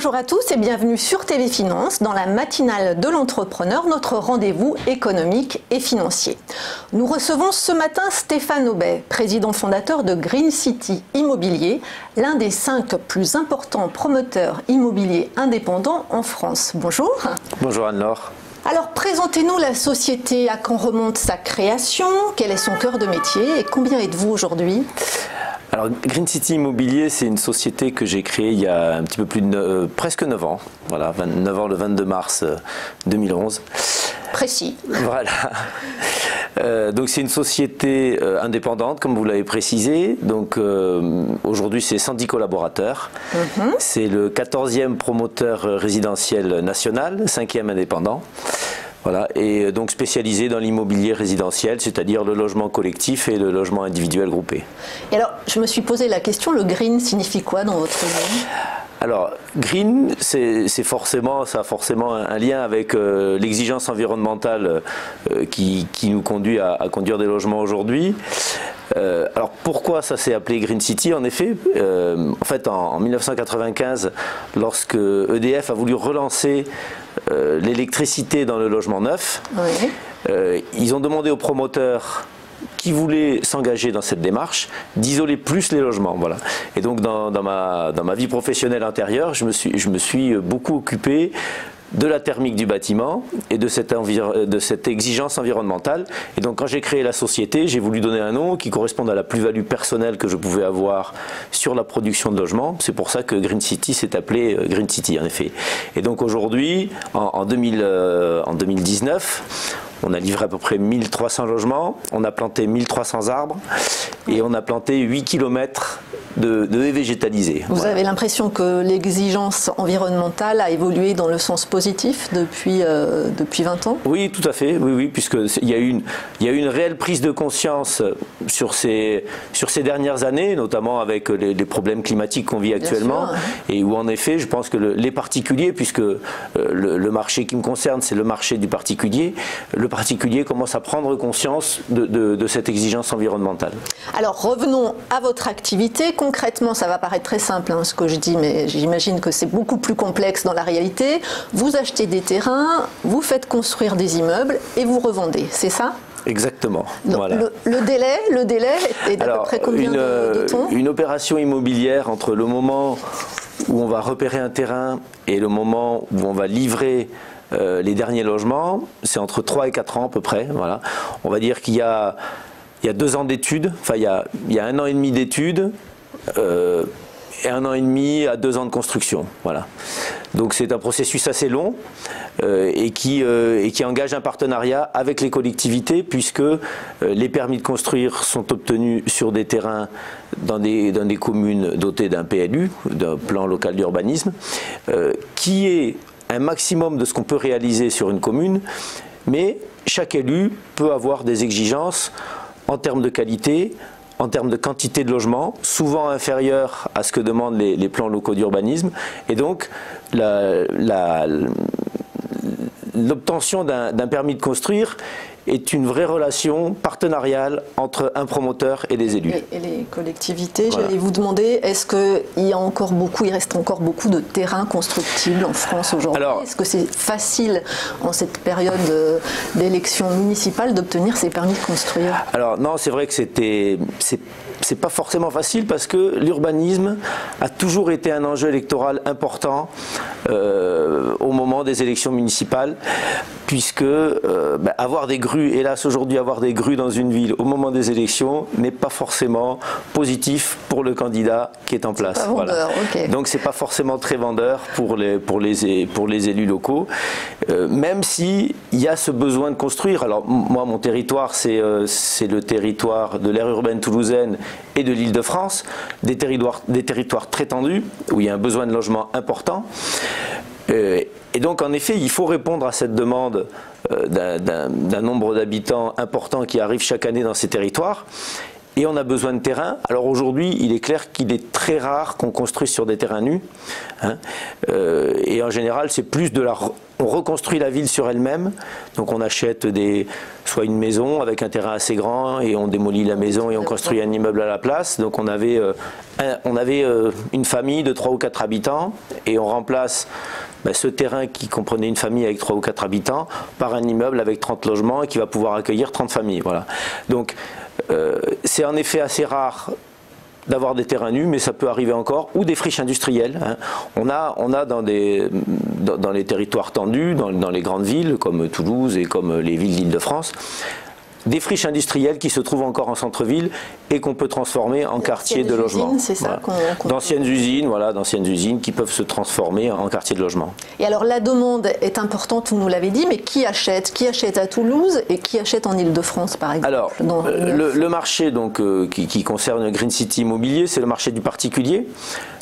Bonjour à tous et bienvenue sur TV Finance dans la matinale de l'entrepreneur, notre rendez-vous économique et financier. Nous recevons ce matin Stéphane Aubet, président fondateur de Green City Immobilier, l'un des 5 plus importants promoteurs immobiliers indépendants en France. Bonjour. Bonjour Anne-Laure. Alors présentez-nous la société, à quand remonte sa création, quel est son cœur de métier et combien êtes-vous aujourd'hui ? Alors Green City Immobilier, c'est une société que j'ai créée il y a un petit peu plus de presque 9 ans. Voilà, 9 ans le 22 mars 2011. Précis. Voilà. Donc c'est une société indépendante, comme vous l'avez précisé. Donc aujourd'hui c'est 110 collaborateurs. C'est le 14e promoteur résidentiel national, 5e indépendant. Voilà, et donc spécialisé dans l'immobilier résidentiel, c'est-à-dire le logement collectif et le logement individuel groupé. Et alors, je me suis posé la question, le green signifie quoi dans votre nom ? Alors, green, ça a forcément un lien avec l'exigence environnementale qui nous conduit à conduire des logements aujourd'hui. Alors pourquoi ça s'est appelé Green City? En effet, en 1995, lorsque EDF a voulu relancer l'électricité dans le logement neuf, oui. Ils ont demandé aux promoteurs qui voulaient s'engager dans cette démarche d'isoler plus les logements. Voilà. Et donc dans ma vie professionnelle antérieure, je me suis beaucoup occupé de la thermique du bâtiment et de cette exigence environnementale. Et donc quand j'ai créé la société, j'ai voulu donner un nom qui corresponde à la plus-value personnelle que je pouvais avoir sur la production de logements. C'est pour ça que Green City s'est appelé Green City en effet. Et donc aujourd'hui, en 2019, on a livré à peu près 1300 logements, on a planté 1300 arbres et on a planté 8 km de haies végétalisées. Vous avez l'impression que l'exigence environnementale a évolué dans le sens positif depuis 20 ans ? Oui, tout à fait, oui, puisqu'il y a eu une réelle prise de conscience sur ces dernières années, notamment avec les problèmes climatiques qu'on vit actuellement, et où en effet, je pense que les particuliers, puisque le marché qui me concerne, c'est le marché du particulier, le particulier commence à prendre conscience de cette exigence environnementale. Alors revenons à votre activité. Concrètement, ça va paraître très simple ce que je dis, mais j'imagine que c'est beaucoup plus complexe dans la réalité. Vous achetez des terrains, vous faites construire des immeubles et vous revendez, c'est ça ? Exactement. Donc, voilà. le délai est d'à peu près combien de temps ? Une opération immobilière entre le moment où on va repérer un terrain et le moment où on va livrer les derniers logements, c'est entre 3 et 4 ans à peu près. Voilà. On va dire qu'il y a 2 ans d'études, enfin il y a 1 an et demi d'études et 1 an et demi à 2 ans de construction. Voilà. Donc c'est un processus assez long et qui engage un partenariat avec les collectivités puisque les permis de construire sont obtenus sur des terrains dans des communes dotées d'un PLU, d'un plan local d'urbanisme, qui est un maximum de ce qu'on peut réaliser sur une commune, mais chaque élu peut avoir des exigences en termes de qualité, en termes de quantité de logements, souvent inférieures à ce que demandent les plans locaux d'urbanisme. Et donc, l'obtention d'un permis de construire est une vraie relation partenariale entre un promoteur et des élus. Et les collectivités, voilà. J'allais vous demander, est-ce qu'il reste encore beaucoup de terrains constructibles en France aujourd'hui? Est-ce que c'est facile en cette période d'élection municipale d'obtenir ces permis de construire? Alors non, c'est vrai que c'est pas forcément facile parce que l'urbanisme a toujours été un enjeu électoral important au moment des élections municipales, puisque avoir des grues, hélas aujourd'hui avoir des grues dans une ville au moment des élections n'est pas forcément positif pour le candidat qui est en place. Pas vendeur, voilà. Okay. Donc c'est pas forcément très vendeur pour les élus locaux, même si il y a ce besoin de construire. Alors moi mon territoire c'est le territoire de l'aire urbaine toulousaine et de l'Île-de-France, des territoires très tendus où il y a un besoin de logement important. Et donc en effet il faut répondre à cette demande d'un nombre d'habitants important qui arrive chaque année dans ces territoires et on a besoin de terrain. Alors aujourd'hui il est clair qu'il est très rare qu'on construise sur des terrains nus, et en général c'est plus de la on reconstruit la ville sur elle-même. Donc on achète soit une maison avec un terrain assez grand et on démolit la maison et on construit un immeuble à la place. Donc on avait une famille de 3 ou 4 habitants et on remplace ce terrain qui comprenait une famille avec 3 ou 4 habitants par un immeuble avec 30 logements et qui va pouvoir accueillir 30 familles. Voilà. Donc c'est en effet assez rare d'avoir des terrains nus, mais ça peut arriver encore, ou des friches industrielles. Hein. On a dans les territoires tendus, dans les grandes villes, comme Toulouse et comme les villes d'Île-de-France, des friches industrielles qui se trouvent encore en centre-ville et qu'on peut transformer en quartier de logement. C'est ça d'anciennes usines qui peuvent se transformer en quartier de logement. Et alors la demande est importante, vous nous l'avez dit, mais qui achète? Qui achète à Toulouse et qui achète en Île-de-France par exemple? Alors le marché donc, qui concerne Green City Immobilier, c'est le marché du particulier.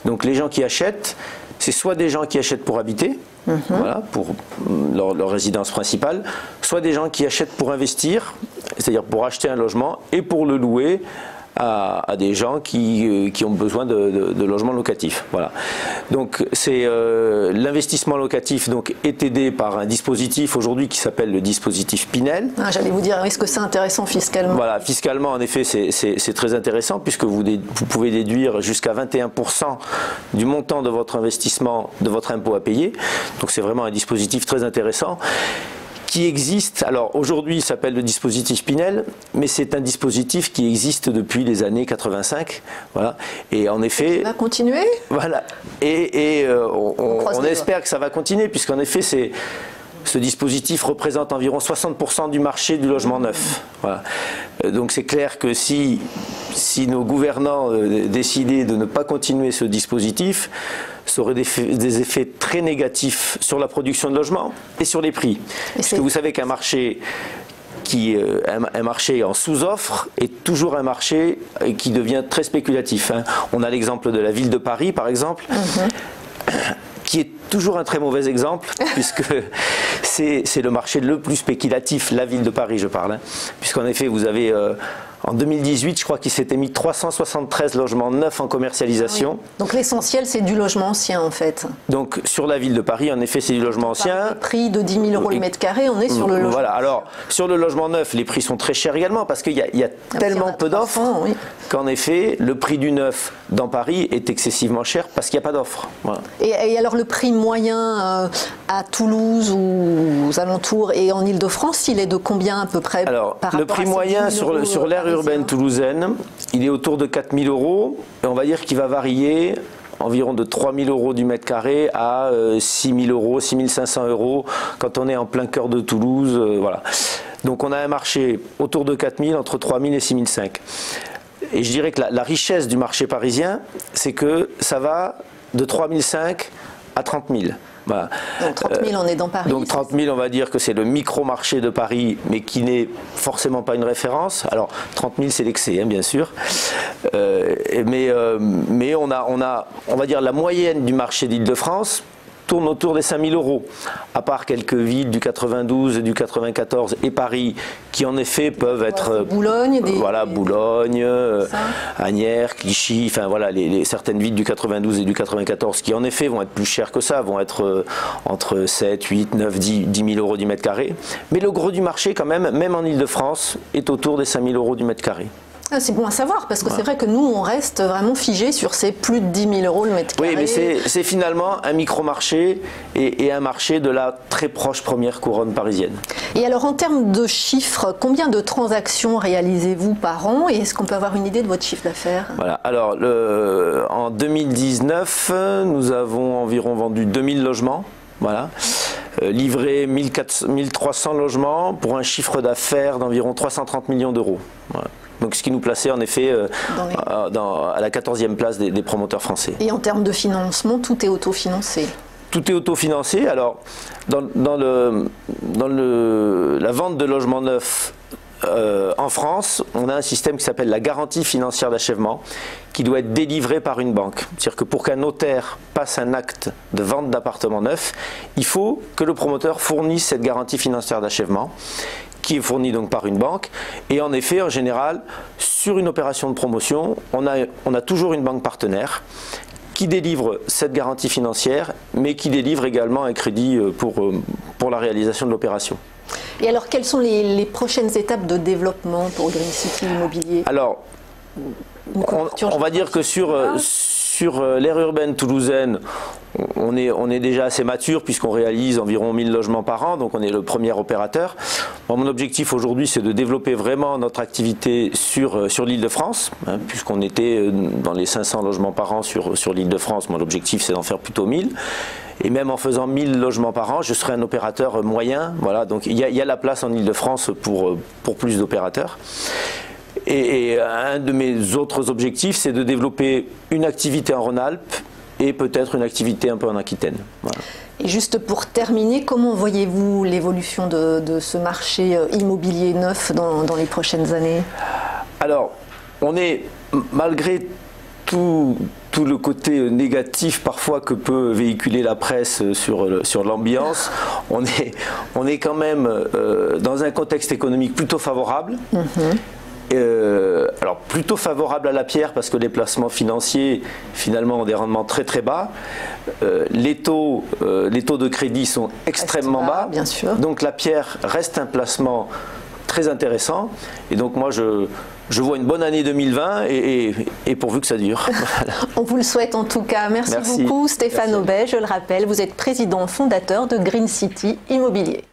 Donc les gens qui achètent, c'est soit des gens qui achètent pour habiter, voilà, pour leur résidence principale, soit des gens qui achètent pour investir, c'est-à-dire pour acheter un logement et pour le louer à des gens qui ont besoin de logements locatifs. Voilà. Donc c'est l'investissement locatif donc, est aidé par un dispositif aujourd'hui qui s'appelle le dispositif Pinel. J'allais vous dire, est-ce que c'est intéressant fiscalement? Voilà, fiscalement en effet c'est très intéressant puisque vous pouvez déduire jusqu'à 21% du montant de votre investissement, de votre impôt à payer. Donc c'est vraiment un dispositif très intéressant qui existe, alors aujourd'hui il s'appelle le dispositif Pinel, mais c'est un dispositif qui existe depuis les années 85, voilà, et en effet... Ça va continuer? Voilà, et on espère que ça va continuer, puisqu'en effet ce dispositif représente environ 60% du marché du logement neuf. Voilà. Donc c'est clair que si nos gouvernants décidaient de ne pas continuer ce dispositif, ça aurait des effets très négatifs sur la production de logements et sur les prix. Parce que vous savez qu'un marché un marché en sous-offre est toujours un marché qui devient très spéculatif. Hein. On a l'exemple de la ville de Paris, par exemple, qui est toujours un très mauvais exemple, puisque c'est le marché le plus spéculatif, la ville de Paris, je parle. Hein. Puisqu'en effet, vous avez... en 2018, je crois qu'il s'était mis 373 logements neufs en commercialisation. Oui. Donc l'essentiel, c'est du logement ancien, en fait. Donc sur la ville de Paris, en effet, c'est du logement ancien. Le prix de 10 000 € le mètre carré, on est sur le logement. Voilà, alors sur le logement neuf, les prix sont très chers également, parce qu'il y a tellement peu d'offres qu'en effet, le prix du neuf dans Paris est excessivement cher parce qu'il n'y a pas d'offres. Voilà. Et alors le prix moyen à Toulouse ou aux alentours et en Île-de-France, il est de combien à peu près? Alors le prix moyen sur l'aire urbaine toulousaine, il est autour de 4 000 €, et on va dire qu'il va varier environ de 3 000 € du mètre carré à 6 000 €, 6 500 € quand on est en plein cœur de Toulouse. Voilà. Donc on a un marché autour de 4 000, entre 3 000 et 6 500. Et je dirais que la richesse du marché parisien, c'est que ça va de 3 500 à 30 000. Voilà. Donc 30 000, on est dans Paris. Donc 30 000, on va dire que c'est le micro-marché de Paris, mais qui n'est forcément pas une référence. Alors 30 000, c'est l'excès, hein, bien sûr. Mais on va dire la moyenne du marché d'Île-de-France tourne autour des 5 000 €, à part quelques villes du 92, du 94 et Paris, qui en effet peuvent être... Boulogne, Boulogne, Asnières, Clichy, enfin voilà, certaines villes du 92 et du 94 qui en effet vont être plus chères que ça, vont être entre 7, 8, 9, 10 000 € du mètre carré. Mais le gros du marché quand même en Île-de-France, est autour des 5 000 € du mètre carré. C'est bon à savoir, parce que c'est vrai que nous, on reste vraiment figé sur ces plus de 10 000 € le mètre carré. Oui, mais c'est finalement un micro-marché et un marché de la très proche première couronne parisienne. Et alors, en termes de chiffres, combien de transactions réalisez-vous par an, et est-ce qu'on peut avoir une idée de votre chiffre d'affaires? Voilà, alors en 2019, nous avons environ vendu 2000 logements. Voilà. Livré 1300 logements pour un chiffre d'affaires d'environ 330 millions d'euros. Voilà. Donc ce qui nous plaçait en effet à la 14e place des promoteurs français. Et en termes de financement, tout est autofinancé? Tout est autofinancé. Alors dans la vente de logements neufs en France, on a un système qui s'appelle la garantie financière d'achèvement qui doit être délivré par une banque. C'est-à-dire que pour qu'un notaire passe un acte de vente d'appartement neuf, il faut que le promoteur fournisse cette garantie financière d'achèvement qui est fournie donc par une banque. Et en effet, en général, sur une opération de promotion, on a toujours une banque partenaire qui délivre cette garantie financière, mais qui délivre également un crédit pour la réalisation de l'opération. Et alors, quelles sont les prochaines étapes de développement pour Green City Immobilier? Alors, on va dire que sur l'aire urbaine toulousaine, on est déjà assez mature puisqu'on réalise environ 1000 logements par an, donc on est le premier opérateur. Bon, mon objectif aujourd'hui, c'est de développer vraiment notre activité sur l'Île-de-France, hein, puisqu'on était dans les 500 logements par an sur l'Île-de-France. Mon objectif, c'est d'en faire plutôt 1000. Et même en faisant 1000 logements par an, je serai un opérateur moyen. Voilà, donc il y a la place en Île-de-France pour plus d'opérateurs. Et un de mes autres objectifs, c'est de développer une activité en Rhône-Alpes et peut-être une activité un peu en Aquitaine. Voilà. Et juste pour terminer, comment voyez-vous l'évolution de ce marché immobilier neuf dans les prochaines années? Alors, on est, malgré tout le côté négatif parfois que peut véhiculer la presse sur l'ambiance, on est quand même dans un contexte économique plutôt favorable. Alors plutôt favorable à la pierre parce que les placements financiers finalement ont des rendements très très bas. Les taux de crédit sont extrêmement bas, bien sûr. Donc la pierre reste un placement très intéressant. Et donc moi je vois une bonne année 2020 et pourvu que ça dure. Voilà. On vous le souhaite en tout cas. Merci beaucoup Stéphane Aubet. Je le rappelle, vous êtes président fondateur de Green City Immobilier.